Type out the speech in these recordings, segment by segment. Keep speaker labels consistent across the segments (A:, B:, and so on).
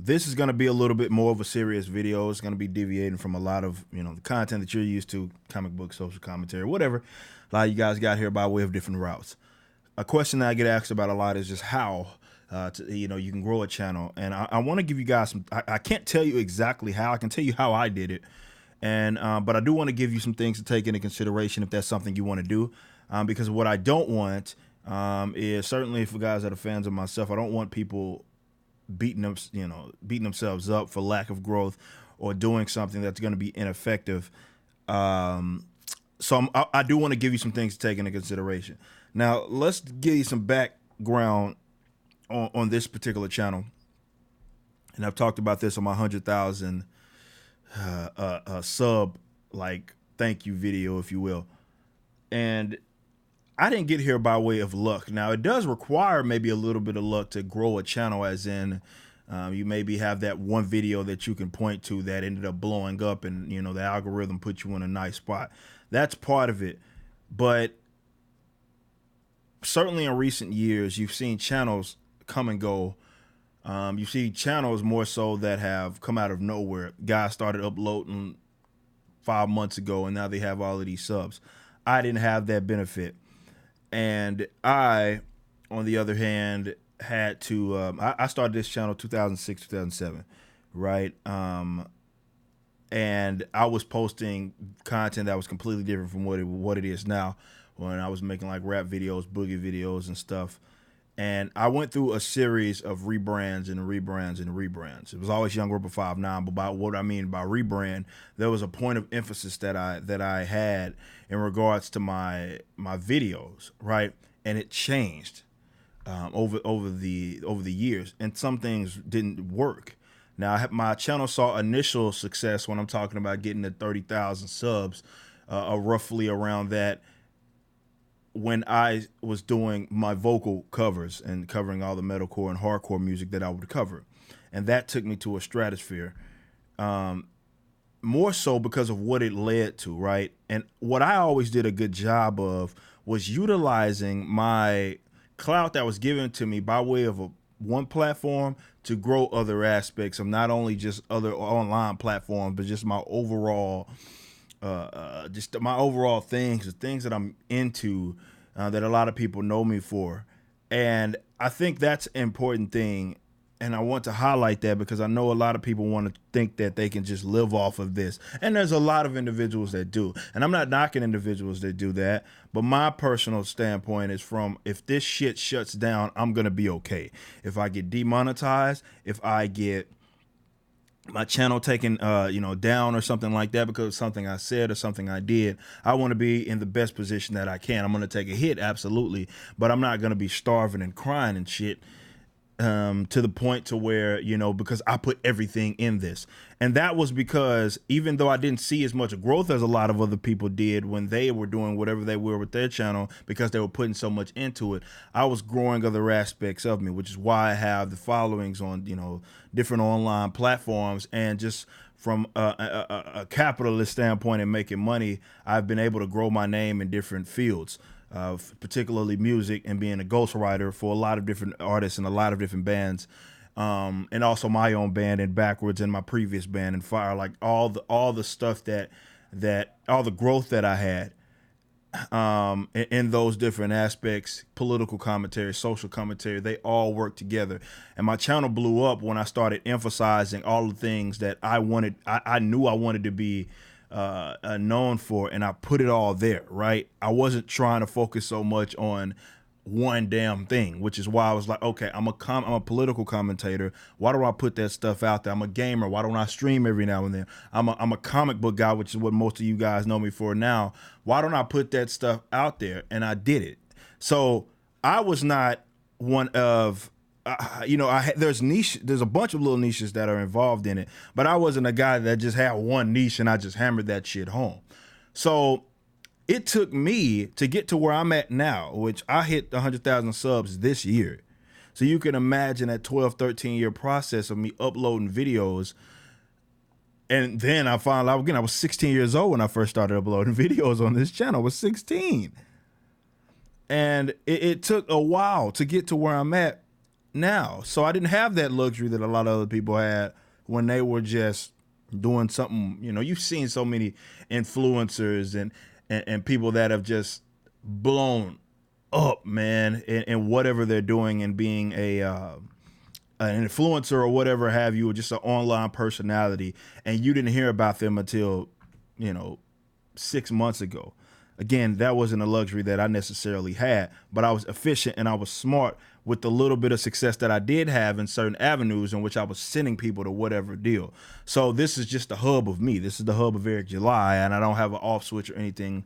A: This is going to be a little bit more of a serious video. It's going to be deviating from a lot of, the content that you're used to, comic book, social commentary, whatever. A lot of you guys got here by way of different routes. A question that I get asked about a lot is just how, you can grow a channel. And I want to give you guys some, I can't tell you exactly how. I can tell you how I did it. And but I do want to give you some things to take into consideration if that's something you want to do. Because what I don't want is, certainly for guys that are fans of myself, I don't want people beating themselves up for lack of growth or doing something that's going to be ineffective. So I do want to give you some things to take into consideration. Now, let's give you some background on this particular channel. And I've talked about this on my 100,000 sub, thank you video, if you will. And I didn't get here by way of luck. Now, it does require maybe a little bit of luck to grow a channel, as in you maybe have that one video that you can point to that ended up blowing up and, the algorithm put you in a nice spot. That's part of it. But certainly in recent years, you've seen channels come and go. You see channels more so that have come out of nowhere. Guys started uploading 5 months ago, and now they have all of these subs. I didn't have that benefit. And I, on the other hand, had to, I started this channel 2006, 2007, right? And I was posting content that was completely different from what it is now, when I was making rap videos, boogie videos and stuff. And I went through a series of rebrands and rebrands and rebrands. It was always Young Ripper 5'9", but by what I mean by rebrand, there was a point of emphasis that I had in regards to my videos, right? And it changed over the years, and some things didn't work. Now, my channel saw initial success when I'm talking about getting to 30,000 subs, roughly around that, when I was doing my vocal covers and covering all the metalcore and hardcore music that I would cover. And that took me to a stratosphere, more so because of what it led to, right? And what I always did a good job of was utilizing my clout that was given to me by way of one platform to grow other aspects of not only just other online platforms, but just my overall things, the things that I'm into, that a lot of people know me for. And I think that's an important thing. And I want to highlight that because I know a lot of people want to think that they can just live off of this. And there's a lot of individuals that do. And I'm not knocking individuals that do that. But my personal standpoint is from, if this shit shuts down, I'm going to be okay. If I get demonetized, if I get my channel taken down or something like that because of something I said or something I did, I want to be in the best position that I can. I'm going to take a hit, absolutely, but I'm not going to be starving and crying and shit, to the point to where, because I put everything in this. And that was because even though I didn't see as much growth as a lot of other people did when they were doing whatever they were with their channel, because they were putting so much into it, I was growing other aspects of me, which is why I have the followings on, different online platforms. And just from a capitalist standpoint and making money, I've been able to grow my name in different fields. Particularly music, and being a ghostwriter for a lot of different artists and a lot of different bands, and also my own band and Backwards and my previous band and Fire, all the stuff that all the growth that I had in those different aspects, political commentary, social commentary, they all work together. And my channel blew up when I started emphasizing all the things that I knew I wanted to be known for, and I put it all there, right? I wasn't trying to focus so much on one damn thing, which is why I was like, okay, I'm a political commentator. Why do I put that stuff out there? I'm a gamer. Why don't I stream every now and then? I'm a comic book guy, which is what most of you guys know me for now. Why don't I put that stuff out there? And I did it. So I was not one of, there's a bunch of little niches that are involved in it, but I wasn't a guy that just had one niche and I just hammered that shit home. So it took me to get to where I'm at now, which I hit 100,000 subs this year. So you can imagine that 12, 13 year process of me uploading videos. And then I found out, again, I was 16 years old when I first started uploading videos on this channel. I was 16. And it took a while to get to where I'm at. now. So I didn't have that luxury that a lot of other people had when they were just doing something. You know, you've seen so many influencers and people that have just blown up, man, in whatever they're doing and being an influencer or whatever have you, or just an online personality, and you didn't hear about them until, 6 months ago. Again, that wasn't a luxury that I necessarily had, but I was efficient and I was smart with the little bit of success that I did have in certain avenues in which I was sending people to whatever deal. So this is just the hub of me. This is the hub of Eric July, and I don't have an off switch or anything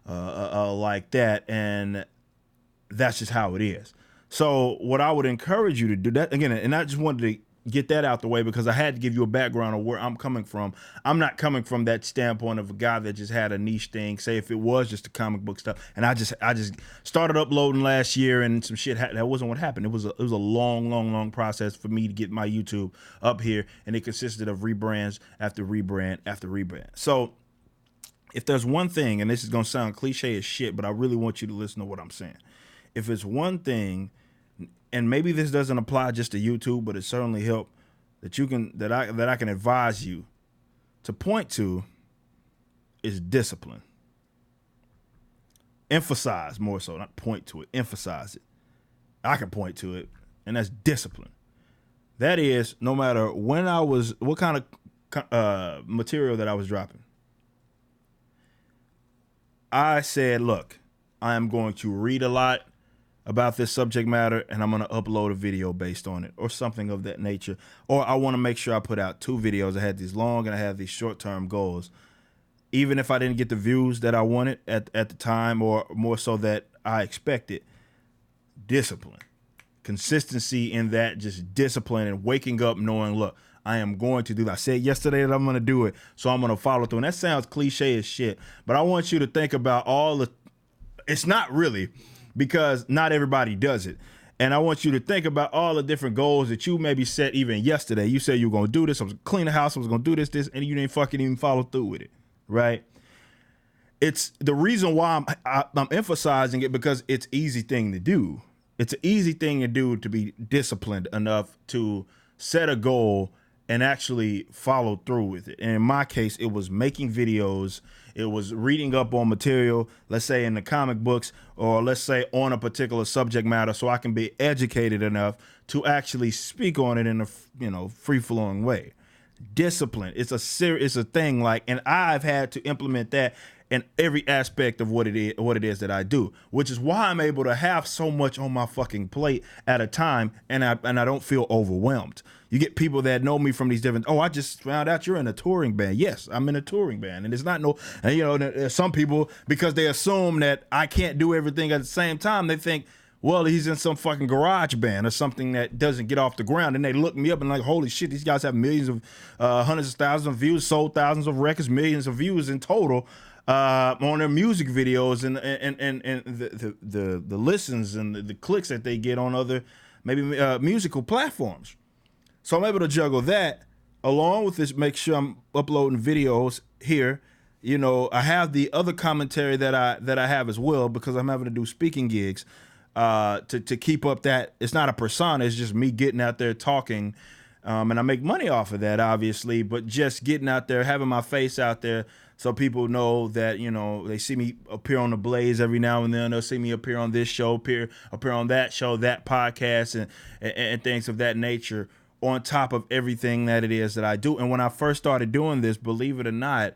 A: like that. And that's just how it is. So what I would encourage you to do that again, and I just wanted to get that out the way because I had to give you a background of where I'm coming from. I'm not coming from that standpoint of a guy that just had a niche thing. Say if it was just the comic book stuff, and I just started uploading last year, and some shit that wasn't what happened. It was a long process for me to get my YouTube up here, and it consisted of rebrands after rebrand after rebrand. So if there's one thing, and this is gonna sound cliche as shit, but I really want you to listen to what I'm saying. If it's one thing, and maybe this doesn't apply just to YouTube, but it certainly helped that I can advise you to point to, is discipline. Emphasize more so, not point to it, emphasize it. I can point to it, and that's discipline. That is, no matter what kind of material that I was dropping, I said, look, I am going to read a lot about this subject matter, and I'm going to upload a video based on it or something of that nature. Or I want to make sure I put out 2 videos. I had these long and I had these short-term goals. Even if I didn't get the views that I wanted at the time, or more so that I expected, discipline, consistency in that, just discipline and waking up knowing, look, I am going to do that. I said yesterday that I'm going to do it, so I'm going to follow through. And that sounds cliche as shit, but I want you to think about it's not really, because not everybody does it. And I want you to think about all the different goals that you maybe set even yesterday. You said you were going to do this. I was going to clean the house. I was going to do this, and you didn't fucking even follow through with it, right? It's the reason why I'm emphasizing it, because it's an easy thing to do. It's an easy thing to do, to be disciplined enough to set a goal and actually follow through with it. And in my case, it was making videos. It was reading up on material, let's say in the comic books, or let's say on a particular subject matter, so I can be educated enough to actually speak on it in a free-flowing way. Discipline. It's a thing, and I've had to implement that in every aspect of what it is that I do, which is why I'm able to have so much on my fucking plate at a time, and I don't feel overwhelmed. You get people that know me from these different, I just found out you're in a touring band. Yes, I'm in a touring band. And it's not there's some people, because they assume that I can't do everything at the same time, they think, well, he's in some fucking garage band or something that doesn't get off the ground. And they look me up and like, holy shit, these guys have millions of, hundreds of thousands of views, sold thousands of records, millions of views in total on their music videos and the listens and the clicks that they get on other maybe musical platforms. So I'm able to juggle that along with this, make sure I'm uploading videos here. I have the other commentary that I have as well, because I'm having to do speaking gigs to keep up that. It's not a persona, it's just me getting out there talking. And I make money off of that, obviously, but just getting out there, having my face out there, so people know that, they see me appear on the Blaze every now and then. They'll see me appear on this show, appear on that show, that podcast, and things of that nature, on top of everything that it is that I do. And when I first started doing this, believe it or not,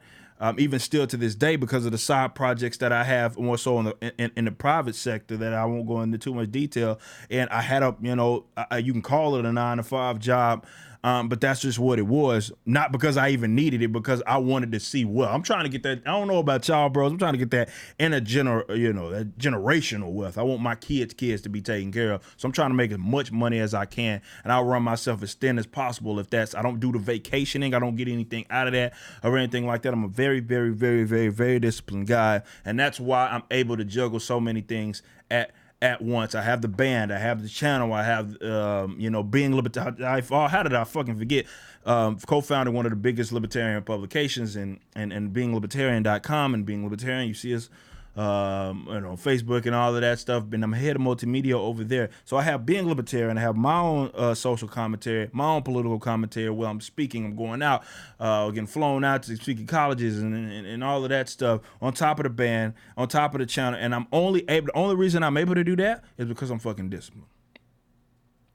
A: even still to this day, because of the side projects that I have more so in the private sector that I won't go into too much detail. And I had you can call it a 9-to-5 job. But that's just what it was. Not because I even needed it, because I wanted to see I'm trying to get that. I don't know about y'all, bros. I'm trying to get that that generational wealth. I want my kids to be taken care of. So I'm trying to make as much money as I can, and I'll run myself as thin as possible. I don't do the vacationing. I don't get anything out of that or anything like that. I'm a very, very, very, very, very disciplined guy, and that's why I'm able to juggle so many things at once. I have the band, I have the channel, I have Being Libertarian. How did I fucking forget? Co-founded one of the biggest libertarian publications and beinglibertarian.com and Being Libertarian. You see us Facebook and all of that stuff. And I'm head of multimedia over there. So I have Being Libertarian. I have my own social commentary, my own political commentary where I'm speaking. I'm going out, getting flown out to speaking colleges and all of that stuff on top of the band, on top of the channel. And the only reason I'm able to do that is because I'm fucking disciplined.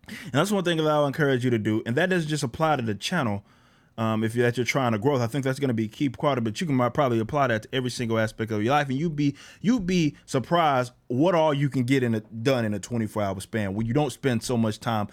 A: And that's one thing that I'll encourage you to do. And that doesn't just apply to the channel. If you're trying to grow, I think that's going to be a key part of it. But you can probably apply that to every single aspect of your life, and you'd be surprised what all you can get done in a 24-hour span when you don't spend so much time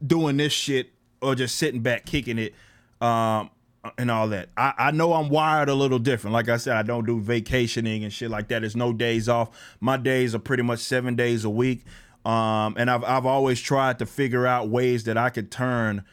A: doing this shit or just sitting back kicking it and all that. I know I'm wired a little different. Like I said, I don't do vacationing and shit like that. There's no days off. My days are pretty much 7 days a week. And I've always tried to figure out ways that I could turn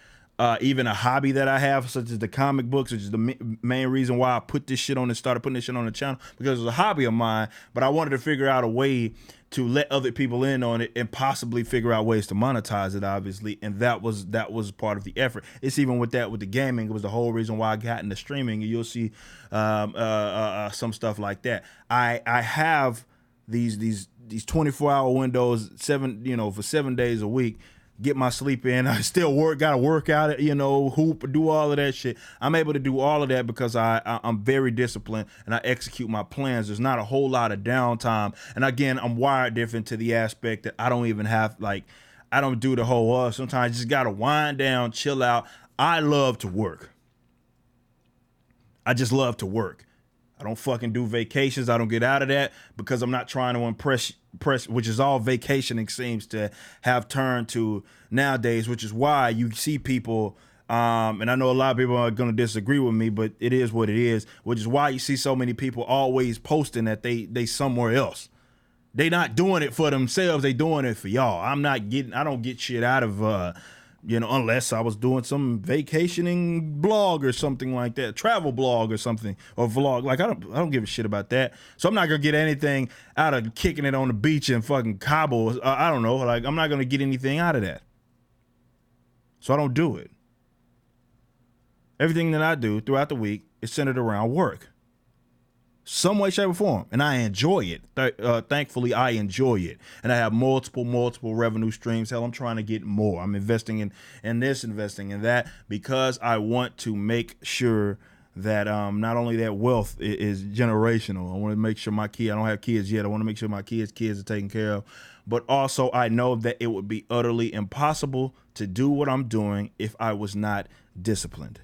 A: even a hobby that I have, such as the comic books, which is the main reason why I put this shit on and started putting this shit on the channel, because it was a hobby of mine. But I wanted to figure out a way to let other people in on it and possibly figure out ways to monetize it, obviously. And that was part of the effort. It's even with the gaming. It was the whole reason why I got into streaming. And you'll see some stuff like that. I have these 24-hour windows, for 7 days a week, get my sleep in. I still gotta work out, hoop, do all of that shit. I'm able to do all of that because I'm very disciplined and I execute my plans. There's not a whole lot of downtime. And again, I'm wired different to the aspect that I don't even have, I don't do the whole, sometimes you just gotta wind down, chill out. I love to work. I just love to work. I don't fucking do vacations. I don't get out of that because I'm not trying to impress, which is all vacationing seems to have turned to nowadays, which is why you see people, and I know a lot of people are going to disagree with me, but it is what it is, which is why you see so many people always posting that they somewhere else. They not doing it for themselves. They doing it for y'all. I don't get shit out of, unless I was doing some vacationing blog or something like that, travel blog or something, or vlog. I don't give a shit about that. So I'm not gonna get anything out of kicking it on the beach and fucking Cabo. I don't know. I'm not gonna get anything out of that. So I don't do it. Everything that I do throughout the week is centered around work. Some way, shape, or form. And I enjoy it. Thankfully, I enjoy it. And I have multiple revenue streams. Hell, I'm trying to get more. I'm investing in this, investing in that, because I want to make sure that not only that wealth is generational. I want to make sure I don't have kids yet. I want to make sure my kids are taken care of. But also, I know that it would be utterly impossible to do what I'm doing if I was not disciplined.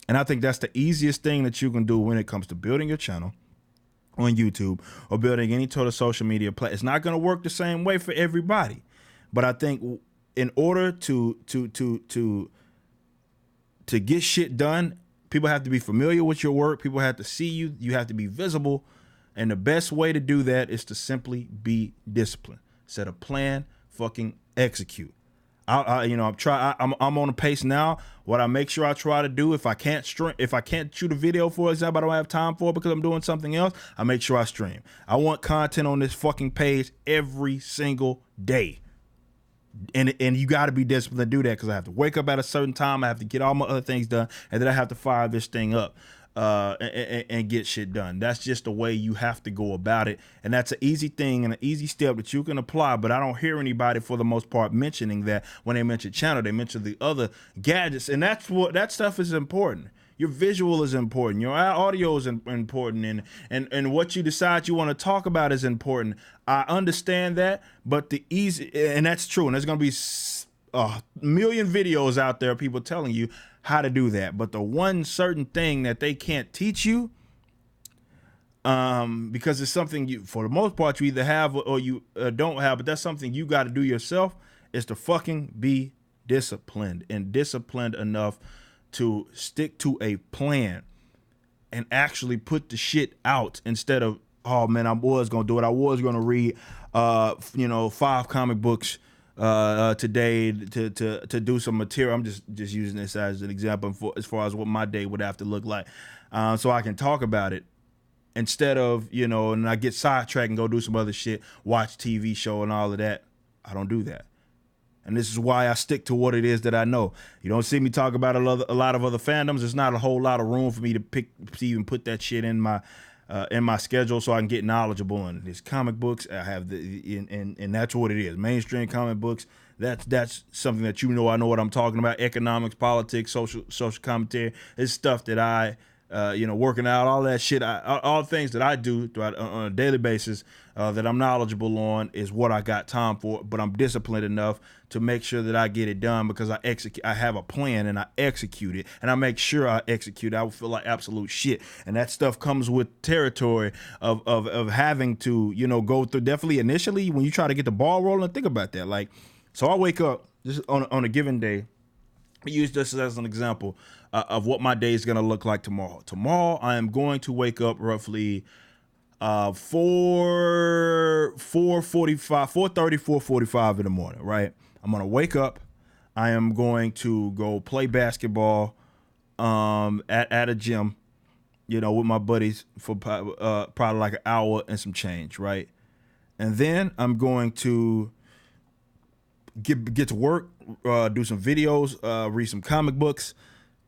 A: And I think that's the easiest thing that you can do when it comes to building your channel on YouTube or building any sort of social media platform. It's not going to work the same way for everybody. But I think in order to get shit done, people have to be familiar with your work. People have to see you. You have to be visible. And the best way to do that is to simply be disciplined. Set a plan, fucking execute. I'm on a pace now. What I make sure I try to do, if I can't shoot a video, for example, I don't have time for it because I'm doing something else, I make sure I stream. I want content on this fucking page every single day. And you got to be disciplined to do that, because I have to wake up at a certain time. I have to get all my other things done, and then I have to fire this thing up and get shit done. That's just the way you have to go about it. And that's an easy thing and an easy step that you can apply. But I don't hear anybody, for the most part, mentioning that. When they mention channel, they mention the other gadgets. And that stuff is important. Your visual is important. Your audio is important, and what you decide you want to talk about is important. I understand that, but and that's true. And there's going to be a million videos out there, people telling you how to do that. But the one certain thing that they can't teach you, because it's something you, for the most part, you either have or you don't have, but that's something you got to do yourself, is to fucking be disciplined, and disciplined enough to stick to a plan and actually put the shit out, instead of, oh man, I was going to do it. I was going to read, 5 comic books today to do some material. I'm just using this as an example as far as what my day would have to look like, so I can talk about it, instead of, and I get sidetracked and go do some other shit, watch TV show and all of that. I don't do that. And this is why I stick to what it is that I know. You don't see me talk about a lot of other fandoms. There's not a whole lot of room for me to even put that shit in my in my schedule so I can get knowledgeable in these comic books. I have and that's what it is. Mainstream comic books. That's something that I know what I'm talking about. Economics, politics, social commentary. It's stuff that I working out, all that shit, all the things that I do on a daily basis that I'm knowledgeable on is what I got time for. But I'm disciplined enough to make sure that I get it done because I have a plan and I execute it, and I make sure I execute it. I would feel like absolute shit, and that stuff comes with territory of having to go through. Definitely initially when you try to get the ball rolling, think about that. Like, so I wake up just on a given day. Use this as an example of what my day is going to look like tomorrow. Tomorrow, I am going to wake up roughly 4:45 in the morning, right? I'm going to wake up. I am going to go play basketball at a gym, with my buddies for probably like an hour and some change, right? And then I'm going to get to work, do some videos, read some comic books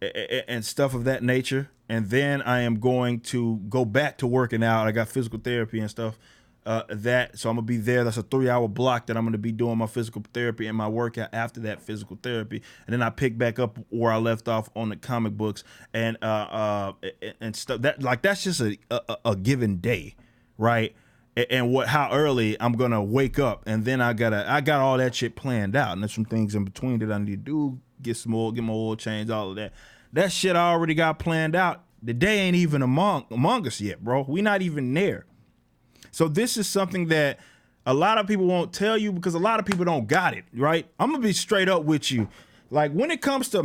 A: and stuff of that nature. And then I am going to go back to working out. I got physical therapy and stuff so I'm gonna be there. That's a 3-hour block that I'm gonna be doing my physical therapy and my workout after that physical therapy. And then I pick back up where I left off on the comic books and stuff. That's just a given day, right? And how early I'm gonna wake up, and then I got all that shit planned out, and there's some things in between that I need to do, get my oil change, all of that. That shit I already got planned out. The day ain't even among us yet, bro. We not even there. So this is something that a lot of people won't tell you because a lot of people don't got it, right? I'm gonna be straight up with you. Like when it comes to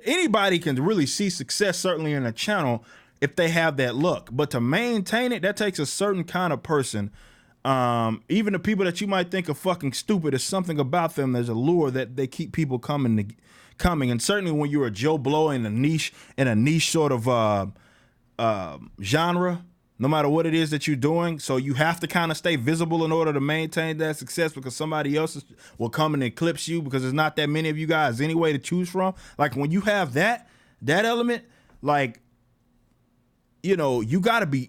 A: anybody can really see success, certainly in a channel, if they have that look. But to maintain it, that takes a certain kind of person. Even the people that you might think are fucking stupid, there's something about them. There's a lure that they keep people coming. And certainly when you're a Joe Blow in a niche sort of genre, no matter what it is that you're doing, so you have to kind of stay visible in order to maintain that success because somebody else will come and eclipse you because there's not that many of you guys anyway to choose from. Like when you have that element, like, you gotta be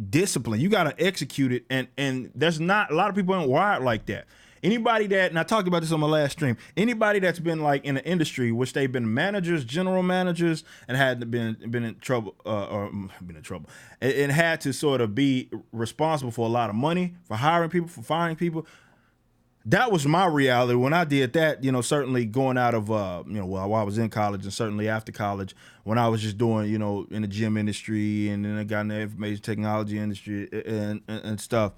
A: disciplined. You gotta execute it, and there's not a lot of people aren't wired like that. Anybody that, and I talked about this on my last stream, anybody that's been like in the industry, which they've been managers, general managers, and had been in trouble, and had to sort of be responsible for a lot of money, for hiring people, for firing people. That was my reality when I did that, certainly going out of, while I was in college and certainly after college, when I was just doing, in the gym industry and then I got in the information technology industry and stuff.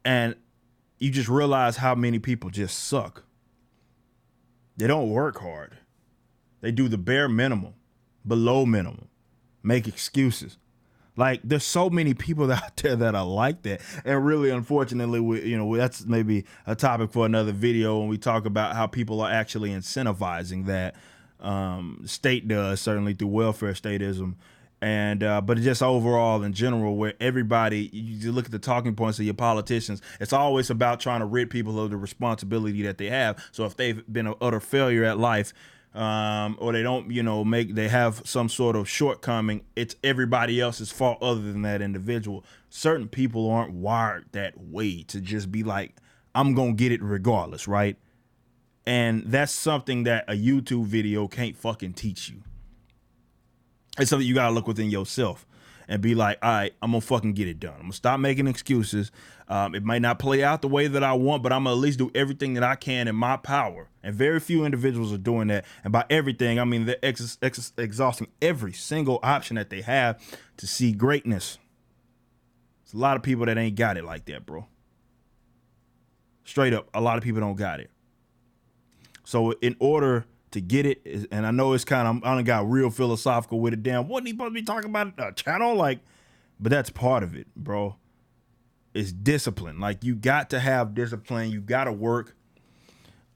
A: And you just realize how many people just suck. They don't work hard. They do the bare minimum, below minimum, make excuses. Like there's so many people out there that are like that, and really, unfortunately, that's maybe a topic for another video when we talk about how people are actually incentivizing that. State does certainly through welfare statism, and but just overall in general, where everybody you look at the talking points of your politicians, it's always about trying to rid people of the responsibility that they have. So if they've been an utter failure at life. Or they don't, they have some sort of shortcoming, it's everybody else's fault other than that individual. Certain people aren't wired that way to just be like, I'm going to get it regardless, right? And that's something that a YouTube video can't fucking teach you. It's something you got to look within yourself and be like, all right, I'm going to fucking get it done. I'm going to stop making excuses. It might not play out the way that I want, but I'm going to at least do everything that I can in my power. And very few individuals are doing that. And by everything, I mean they're exhausting every single option that they have to see greatness. There's a lot of people that ain't got it like that, bro. Straight up, a lot of people don't got it. So in order to get it, and I know it's kind of, I done got real philosophical with it. Damn, wasn't he supposed to be talking about a channel? Like, but that's part of it, bro. It's discipline. Like, you got to have discipline. You got to work.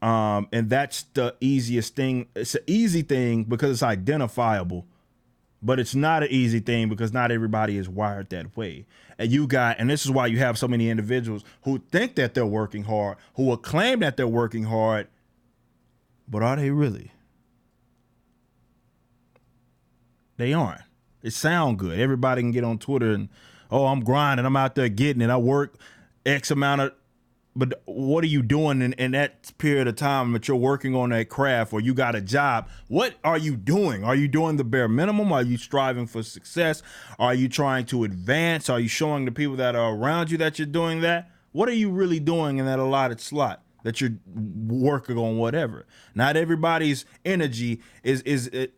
A: And that's the easiest thing. It's an easy thing because it's identifiable, but it's not an easy thing because not everybody is wired that way. And this is why you have so many individuals who think that they're working hard, who will claim that they're working hard, but are they really? They aren't. It sounds good. Everybody can get on Twitter and Oh, I'm grinding. I'm out there getting it. I work X amount of, but what are you doing in that period of time that you're working on that craft or you got a job? What are you doing? Are you doing the bare minimum? Are you striving for success? Are you trying to advance? Are you showing the people that are around you that you're doing that? What are you really doing in that allotted slot that you're working on whatever? Not everybody's energy is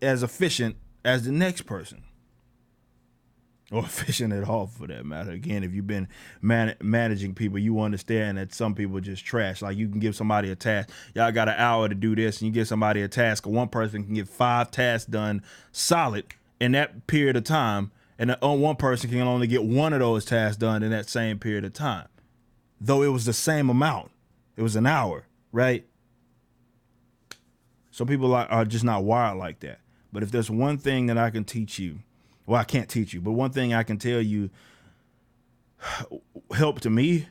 A: as efficient as the next person. Or efficient at all, for that matter. Again, if you've been managing people, you understand that some people just trash. Like, you can give somebody a task. Y'all got an hour to do this, and you give somebody a task. One person can get 5 tasks done solid in that period of time, and one person can only get 1 of those tasks done in that same period of time. Though it was the same amount. It was an hour, right? So people are just not wired like that. But if there's one thing that I can teach you, well, I can't teach you, but one thing I can tell you helped to me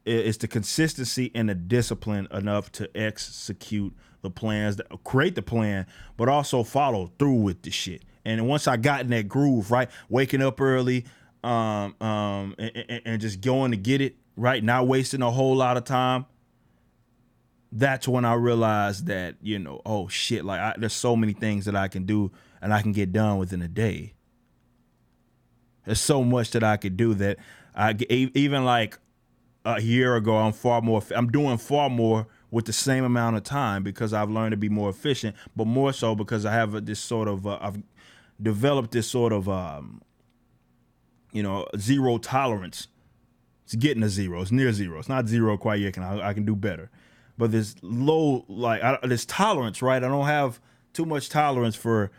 A: is the consistency and the discipline enough to execute the plans, create the plan, but also follow through with the shit. And once I got in that groove, right, waking up early, and just going to get it, right, not wasting a whole lot of time. That's when I realized that, oh shit, like there's so many things that I can do and I can get done within a day. There's so much that I could do that even like a year ago, I'm doing far more with the same amount of time because I've learned to be more efficient, but more so because I have I've developed this sort of, zero tolerance. It's getting to zero. It's near zero. It's not zero quite yet. I can do better. But this low, this tolerance, right? I don't have too much tolerance for,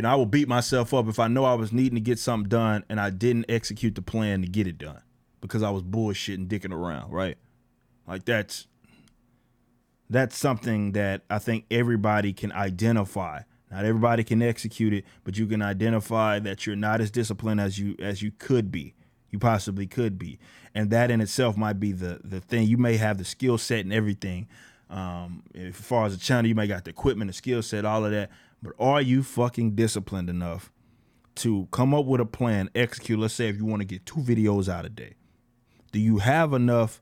A: I will beat myself up if I know I was needing to get something done and I didn't execute the plan to get it done because I was bullshitting, dicking around, right? Like that's something that I think everybody can identify. Not everybody can execute it, but you can identify that you're not as disciplined as you could be. You possibly could be. And that in itself might be the thing. You may have the skill set and everything. As far as the channel, you may got the equipment, the skill set, all of that. But are you fucking disciplined enough to come up with a plan, execute? Let's say if you want to get 2 videos out a day. Do you have enough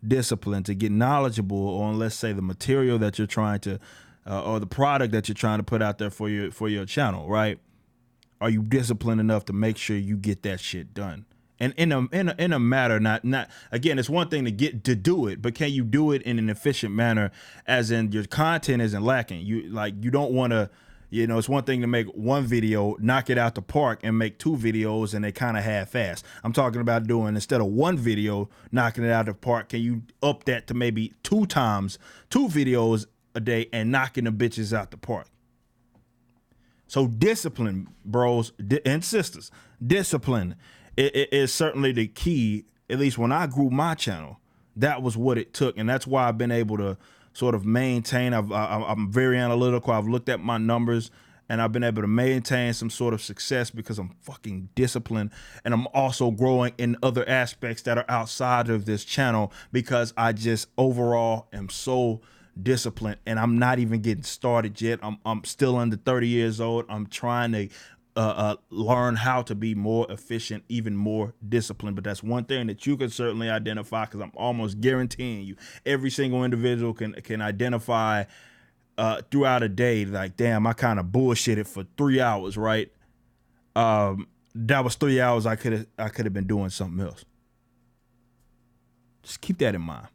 A: discipline to get knowledgeable on, let's say, the material that you're trying to, or the product that you're trying to put out there for your channel, right? Are you disciplined enough to make sure you get that shit done? And in a matter, not again, it's one thing to do it, but can you do it in an efficient manner? As in, your content isn't lacking. You don't want to, it's one thing to make one video, knock it out the park, and make 2 videos and they kind of half-ass. I'm talking about doing, instead of 1 video, knocking it out of the park, can you up that to maybe 2 videos a day and knocking the bitches out the park? So discipline, bros and sisters, discipline. It is certainly the key. At least when I grew my channel, that was what it took. And that's why I've been able to sort of maintain. I'm very analytical. I've looked at my numbers and I've been able to maintain some sort of success because I'm fucking disciplined. And I'm also growing in other aspects that are outside of this channel because I just overall am so disciplined. And I'm not even getting started yet. I'm still under 30 years old. I'm trying to learn how to be more efficient, even more disciplined. But that's one thing that you can certainly identify, because I'm almost guaranteeing you every single individual can identify throughout a day, like, damn, I kind of bullshitted for 3 hours, right? That was 3 hours I could have been doing something else. Just keep that in mind.